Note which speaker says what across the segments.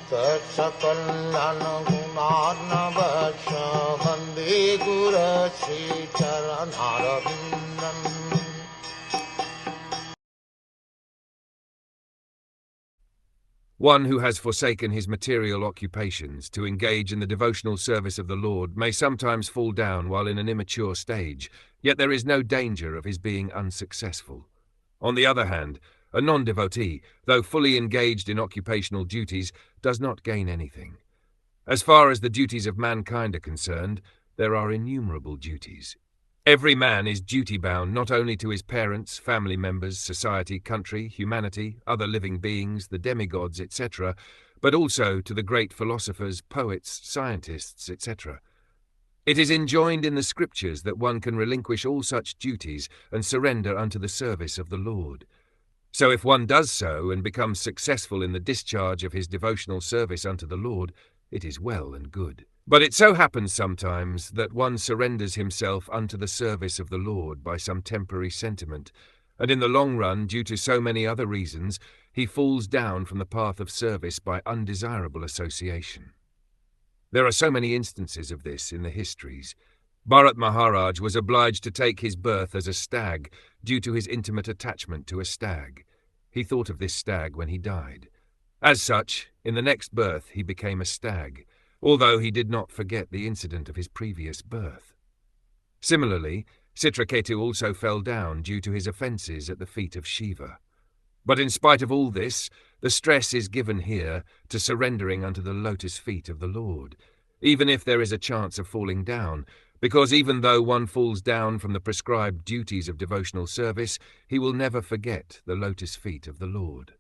Speaker 1: Sakal Gunarnavasha Vande Guru Sri Charanaravindan.
Speaker 2: One who has forsaken his material occupations to engage in the devotional service of the Lord may sometimes fall down while in an immature stage, yet there is no danger of his being unsuccessful. On the other hand, a non-devotee, though fully engaged in occupational duties, does not gain anything. As far as the duties of mankind are concerned, there are innumerable duties. Every man is duty-bound not only to his parents, family members, society, country, humanity, other living beings, the demigods, etc., but also to the great philosophers, poets, scientists, etc. It is enjoined in the scriptures that one can relinquish all such duties and surrender unto the service of the Lord. So if one does so and becomes successful in the discharge of his devotional service unto the Lord, it is well and good. But it so happens sometimes that one surrenders himself unto the service of the Lord by some temporary sentiment, and in the long run, due to so many other reasons, he falls down from the path of service by undesirable association. There are so many instances of this in the histories. Bharat Maharaj was obliged to take his birth as a stag due to his intimate attachment to a stag. He thought of this stag when he died. As such, in the next birth he became a stag, although he did not forget the incident of his previous birth. Similarly, Citraketu also fell down due to his offences at the feet of Shiva. But in spite of all this, the stress is given here to surrendering unto the lotus feet of the Lord, even if there is a chance of falling down, because even though one falls down from the prescribed duties of devotional service, he will never forget the lotus feet of the Lord.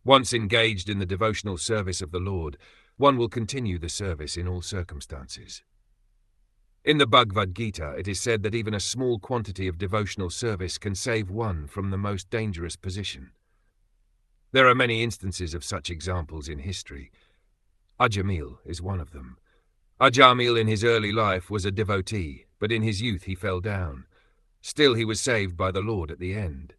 Speaker 2: Once engaged in the devotional service of the Lord, one will continue the service in all circumstances. In the Bhagavad Gita, it is said that even a small quantity of devotional service can save one from the most dangerous position. There are many instances of such examples in history. Ajamil is one of them. Ajamil in his early life was a devotee, but in his youth he fell down. Still he was saved by the Lord at the end.